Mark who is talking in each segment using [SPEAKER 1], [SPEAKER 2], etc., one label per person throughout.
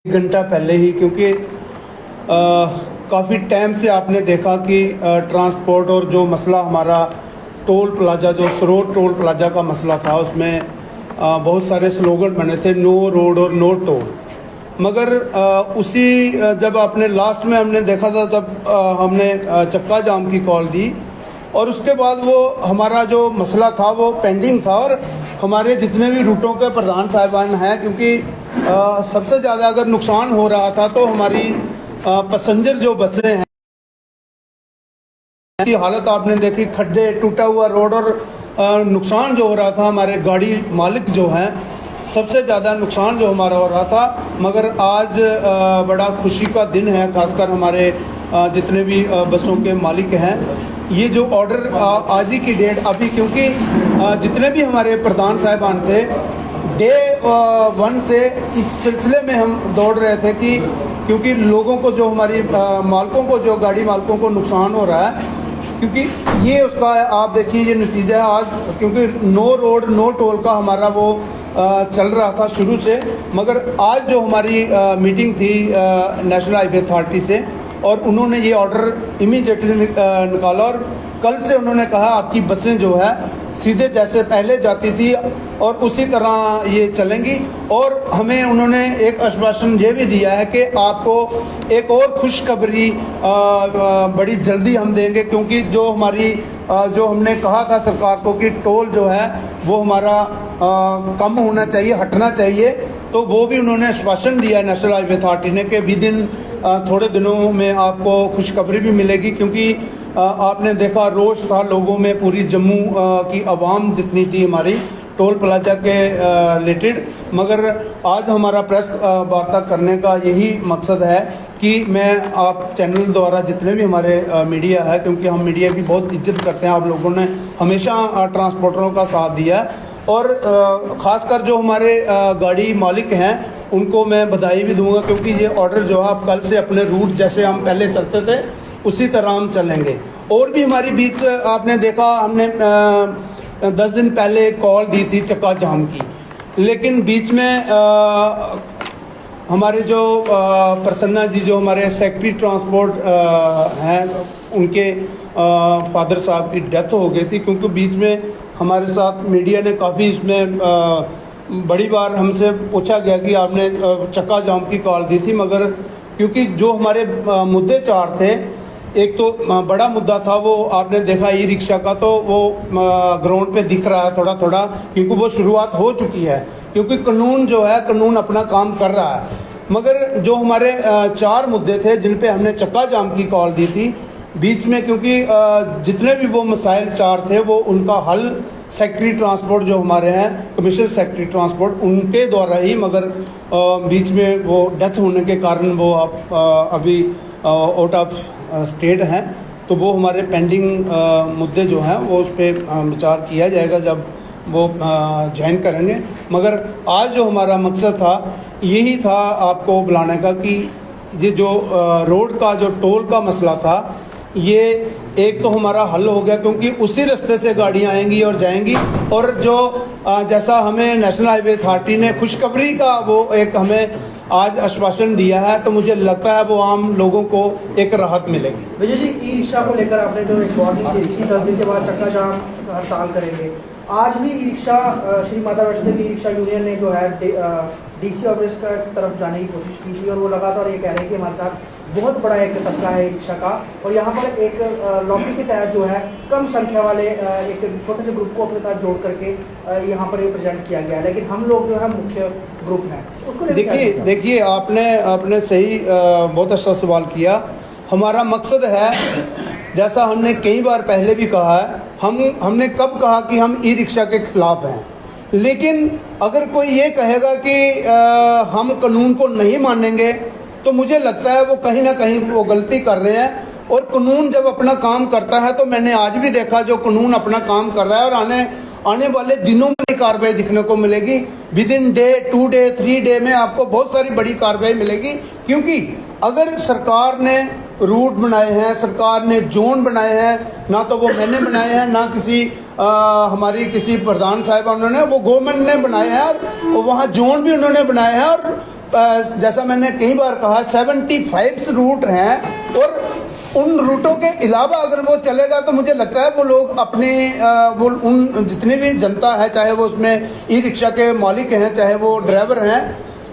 [SPEAKER 1] घंटा पहले ही, क्योंकि काफ़ी टाइम से आपने देखा कि ट्रांसपोर्ट और जो मसला हमारा टोल प्लाजा, जो सरोड टोल प्लाजा का मसला था, उसमें बहुत सारे स्लोगन बने थे, नो रोड और नो टोल। मगर उसी जब आपने लास्ट में हमने देखा था, जब हमने चक्का जाम की कॉल दी और उसके बाद वो हमारा जो मसला था वो पेंडिंग था। और हमारे जितने भी रूटों के प्रधान साहिबान हैं, क्योंकि सबसे ज़्यादा अगर नुकसान हो रहा था तो हमारी पैसेंजर जो बसें हैं की हालत आपने देखी, खड्डे, टूटा हुआ रोड और नुकसान जो हो रहा था हमारे गाड़ी मालिक जो हैं, सबसे ज़्यादा नुकसान जो हमारा हो रहा था। मगर आज बड़ा खुशी का दिन है, खासकर हमारे जितने भी बसों के मालिक हैं। ये जो ऑर्डर आज ही की डेट अभी, क्योंकि जितने भी हमारे प्रधान साहिबान थे, डे 1 से इस सिलसिले में हम दौड़ रहे थे कि क्योंकि लोगों को, जो हमारी मालिकों को, जो गाड़ी मालिकों को नुकसान हो रहा है, क्योंकि ये उसका आप देखिए ये नतीजा है आज, क्योंकि नो रोड नो टोल का हमारा वो चल रहा था शुरू से। मगर आज जो हमारी मीटिंग थी नेशनल हाईवे अथॉरिटी से, और उन्होंने ये ऑर्डर इमीडिएटली निकाला और कल से उन्होंने कहा आपकी बसें जो है सीधे जैसे पहले जाती थी और उसी तरह ये चलेंगी। और हमें उन्होंने एक आश्वासन ये भी दिया है कि आपको एक और खुशखबरी बड़ी जल्दी हम देंगे, क्योंकि जो हमारी जो हमने कहा था सरकार को कि टोल जो है वो हमारा कम होना चाहिए, हटना चाहिए, तो वो भी उन्होंने आश्वासन दिया नेशनल हाईवे अथॉरिटी ने कि विद इन थोड़े दिनों में आपको खुशखबरी भी मिलेगी। क्योंकि आपने देखा रोष था लोगों में, पूरी जम्मू की आवाम जितनी थी हमारी टोल प्लाजा के रिलेटेड। मगर आज हमारा प्रेस वार्ता करने का यही मकसद है कि मैं आप चैनल द्वारा, जितने भी हमारे मीडिया है, क्योंकि हम मीडिया की बहुत इज्जत करते हैं, आप लोगों ने हमेशा ट्रांसपोर्टरों का साथ दिया है, और ख़ासकर जो हमारे गाड़ी मालिक हैं उनको मैं बधाई भी दूंगा, क्योंकि ये ऑर्डर जो है आप कल से अपने रूट जैसे हम पहले चलते थे उसी तरह हम चलेंगे। और भी हमारी बीच आपने देखा, हमने 10 दिन पहले कॉल दी थी चक्का जाम की, लेकिन बीच में हमारे जो प्रसन्ना जी, जो हमारे सेक्रेटरी ट्रांसपोर्ट हैं, उनके फादर साहब की डेथ हो गई थी। क्योंकि बीच में हमारे साथ मीडिया ने काफ़ी इसमें बड़ी बार हमसे पूछा गया कि आपने चक्का जाम की कॉल दी थी, मगर क्योंकि जो हमारे मुद्दे 4 थे, एक तो बड़ा मुद्दा था वो आपने देखा ई रिक्शा का, तो वो ग्राउंड पे दिख रहा है थोड़ा थोड़ा, क्योंकि वो शुरुआत हो चुकी है, क्योंकि कानून जो है, कानून अपना काम कर रहा है। मगर जो हमारे 4 मुद्दे थे जिन पे हमने चक्का जाम की कॉल दी थी बीच में, क्योंकि जितने भी वो मसाइल 4 थे वो उनका हल सेक्रेटरी ट्रांसपोर्ट जो हमारे हैं, कमिश्नर सेक्रेटरी ट्रांसपोर्ट, उनके द्वारा ही, मगर बीच में वो डेथ होने के कारण वो आप अभी आउट ऑफ स्टेट हैं, तो वो हमारे पेंडिंग मुद्दे जो हैं वो उस पर विचार किया जाएगा जब वो ज्वाइन करेंगे। मगर आज जो हमारा मकसद था यही था आपको बुलाने का कि ये जो रोड का जो टोल का मसला था, ये एक तो हमारा हल हो गया, क्योंकि उसी रास्ते से गाड़ियाँ आएंगी और जाएंगी। और जो जैसा हमें नेशनल हाईवे अथॉरिटी ने खुशखबरी का वो एक हमें आज आश्वासन दिया है, तो मुझे लगता है वो आम लोगों को एक राहत मिलेगी।
[SPEAKER 2] विजय जी, ई रिक्शा को लेकर आपने जो एक वार्निंग दी थी 10 दिन के बाद चक्का जाम हड़ताल करेंगे, आज भी e rickshaw, Shri Mata Vaishno Devi e rickshaw union ने जो है डीसी ऑफिस की तरफ जाने की कोशिश की थी, और वो लगातार ये कह रहे हैं कि हमारे साथ बहुत बड़ा एक तबका है रिक्शा का, और यहाँ पर एक लॉबी के तहत जो है कम संख्या वाले एक छोटे से ग्रुप को अपने साथ जोड़ करके यहाँ पर ये प्रेजेंट किया गया है, लेकिन हम लोग जो है मुख्य ग्रुप हैं, उसको
[SPEAKER 1] देखिए आपने सही बहुत अच्छा सवाल किया। हमारा मकसद है, जैसा हमने कई बार पहले भी कहा है, हमने कब कहा कि हम ई रिक्शा के खिलाफ हैं, लेकिन अगर कोई ये कहेगा कि हम कानून को नहीं मानेंगे, तो मुझे लगता है वो कहीं ना कहीं वो गलती कर रहे हैं। और कानून जब अपना काम करता है, तो मैंने आज भी देखा जो कानून अपना काम कर रहा है, और आने वाले दिनों में कार्रवाई दिखने को मिलेगी। With in day, 2 day, 3 day में आपको बहुत सारी बड़ी कार्रवाई मिलेगी। क्योंकि अगर सरकार ने रूट बनाए हैं, सरकार ने जोन बनाए हैं, ना तो वो मैंने बनाए हैं, ना किसी हमारी किसी प्रधान साहिब उन्होंने, वो गवर्नमेंट ने बनाए हैं, और वहाँ जोन भी उन्होंने बनाए हैं, और जैसा मैंने कई बार कहा 75 रूट हैं और उन रूटों के अलावा अगर वो चलेगा तो मुझे लगता है वो लोग अपने वो उन जितने भी जनता है, चाहे वो उसमें ई रिक्शा के मालिक हैं, चाहे वो ड्राइवर हैं,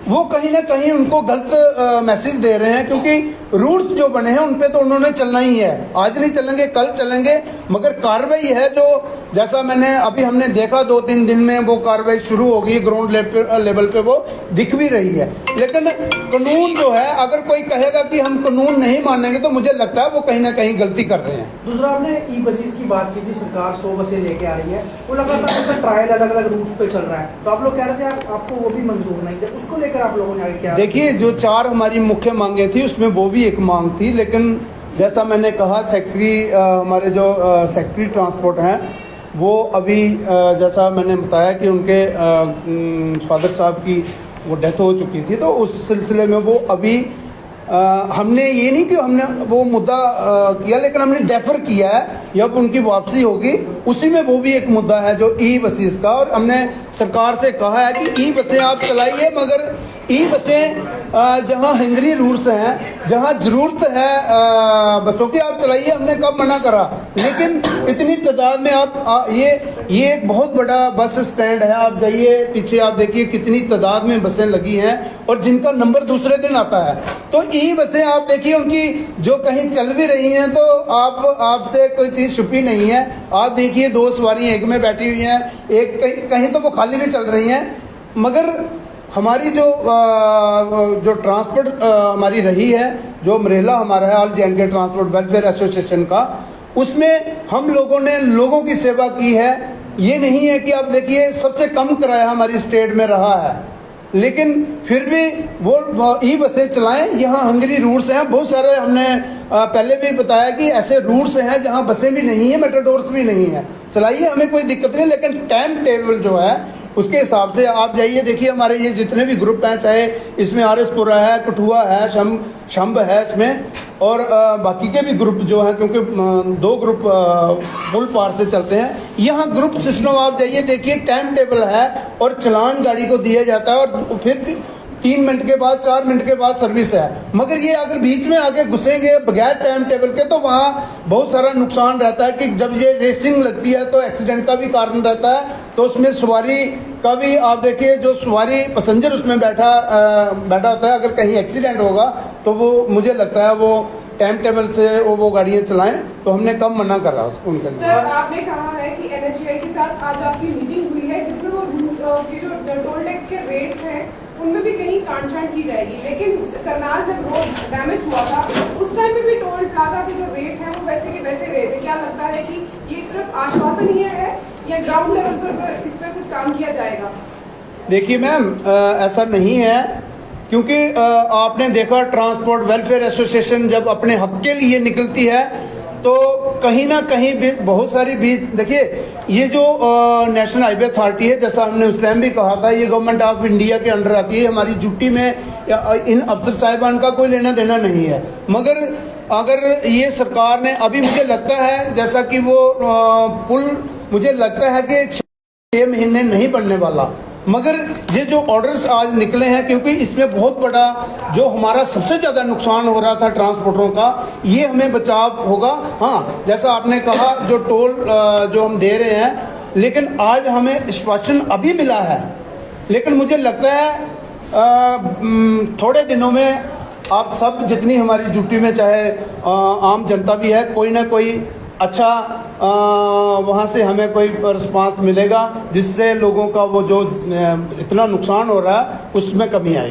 [SPEAKER 1] वो कहीं ना कहीं उनको गलत मैसेज दे रहे हैं, क्योंकि रूट्स जो बने हैं उन पे तो उन्होंने चलना ही है। आज नहीं चलेंगे कल चलेंगे, मगर कार्रवाई है जो जैसा मैंने अभी हमने देखा 2-3 दिन में वो कार्रवाई शुरू होगी, ग्राउंड लेवल पे वो दिख भी रही है। लेकिन कानून जो है, अगर कोई कहेगा कि हम कानून नहीं मानेंगे तो मुझे लगता है वो कहीं ना कहीं गलती कर रहे हैं।
[SPEAKER 2] दूसरा, आपने ई बसेस की बात की थी, सरकार 100 बसें लेके आ रही है, वो लगातार उसका ट्रायल अलग अलग रूट्स पे चल रहा है, तो आप लोग कह रहे थे आपको वो भी मंजूर नहीं थे, उसको लेकर आप लोगों ने आगे क्या?
[SPEAKER 1] देखिए, जो 4 हमारी मुख्य मांगे थी उसमें वो भी एक मांग थी, लेकिन जैसा मैंने कहा सेक्रेटरी हमारे जो सेक्रेटरी ट्रांसपोर्ट हैं वो अभी जैसा मैंने बताया कि उनके फादर साहब की वो डेथ हो चुकी थी, तो उस सिलसिले में वो अभी हमने ये नहीं कि हमने वो मुद्दा किया, लेकिन हमने डेफर किया है, जब उनकी वापसी होगी उसी में वो भी एक मुद्दा है जो ई बसेस का। और हमने सरकार से कहा है कि ई बसें आप चलाइए, मगर ई बसें जहां हंगरी रूट्स हैं, जहां जरूरत है बसों की आप चलाइए, हमने कब मना करा। लेकिन इतनी तादाद में आप ये एक बहुत बड़ा बस स्टैंड है, आप जाइए पीछे आप देखिए कितनी तादाद में बसें लगी हैं और जिनका नंबर दूसरे दिन आता है। तो ई बसें आप देखिए उनकी जो कहीं चल भी रही हैं तो आपसे कोई चीज़ छुपी नहीं है। आप देखिए 2 सवारियाँ एक में बैठी हुई हैं, एक कहीं तो वो खाली भी चल रही हैं। मगर हमारी जो ट्रांसपोर्ट हमारी रही है, जो मरेला हमारा है all J&K transport welfare association का, उसमें हम लोगों ने लोगों की सेवा की है। ये नहीं है कि आप देखिए सबसे कम किराया हमारी स्टेट में रहा है, लेकिन फिर भी वो ई बसें चलाएं। यहाँ हंगरी रूट्स हैं बहुत सारे, हमने पहले भी बताया कि ऐसे रूट्स हैं जहाँ बसें भी नहीं है, मेट्रोडोर्स भी नहीं है, चलाइए, हमें कोई दिक्कत नहीं। लेकिन टाइम टेबल जो है उसके हिसाब से आप जाइए, देखिए हमारे ये जितने भी ग्रुप हैं, चाहे इसमें RS-पुरा है, कठुआ है, शंभ है इसमें, और बाकी के भी ग्रुप जो हैं, क्योंकि 2 ग्रुप पुल पार से चलते हैं। यहाँ ग्रुप सिस्टम आप जाइए देखिए, टाइम टेबल है और चलान गाड़ी को दिया जाता है और फिर 3 मिनट के बाद 4 मिनट के बाद सर्विस है। मगर ये अगर बीच में आके घुसेंगे बगैर टाइम टेबल के तो वहाँ बहुत सारा नुकसान रहता है कि जब ये रेसिंग लगती है तो एक्सीडेंट का भी कारण रहता है। तो उसमें सवारी का भी आप देखिए, जो सवारी पैसेंजर उसमें बैठा होता है, अगर कहीं एक्सीडेंट होगा तो वो मुझे लगता है वो टाइम टेबल से वो गाड़ियाँ चलाएं, तो हमने कब मना करा उनके लिए।
[SPEAKER 3] सर, आपने कहा है कि NHAI के साथ आज आपकी मीटिंग हुई है जिसमें वो जो टोल टैक्स के रेट्स हैं उनमें भी कहीं काटछांट की जाएगी, लेकिन करनाल जब रोड डैमेज हुआ था उस टाइम में भी टोल प्लाजा के जो रेट हैं वो वैसे के वैसे रहे थे। क्या लगता है कि ये सिर्फ आश्वासन ही है या ग्राउंड लेवल पर इस पर कुछ काम किया जाएगा?
[SPEAKER 1] देखिए मैम, ऐसा नहीं है, क्योंकि आपने देखा ट्रांसपोर्ट वेलफेयर एसोसिएशन जब अपने हक के लिए निकलती है तो कहीं ना कहीं भी बहुत सारी भी, देखिए ये जो नेशनल हाईवे अथॉरिटी है, जैसा हमने उस टाइम भी कहा था, ये गवर्नमेंट ऑफ इंडिया के अंडर आती है। हमारी ड्यूटी में इन अफसर साहिबान का कोई लेना देना नहीं है। मगर अगर ये सरकार ने अभी, मुझे लगता है जैसा कि वो पुल मुझे लगता है कि 6 महीने नहीं बनने वाला, मगर ये जो ऑर्डर्स आज निकले हैं, क्योंकि इसमें बहुत बड़ा जो हमारा सबसे ज़्यादा नुकसान हो रहा था ट्रांसपोर्टरों का, ये हमें बचाव होगा। हाँ, जैसा आपने कहा जो टोल जो हम दे रहे हैं, लेकिन आज हमें आश्वासन अभी मिला है, लेकिन मुझे लगता है थोड़े दिनों में आप सब जितनी हमारी ड्यूटी में, चाहे आम जनता भी है, कोई ना कोई अच्छा वहाँ से हमें कोई रिस्पांस मिलेगा जिससे लोगों का वो जो इतना नुकसान हो रहा है उसमें कमी आएगी।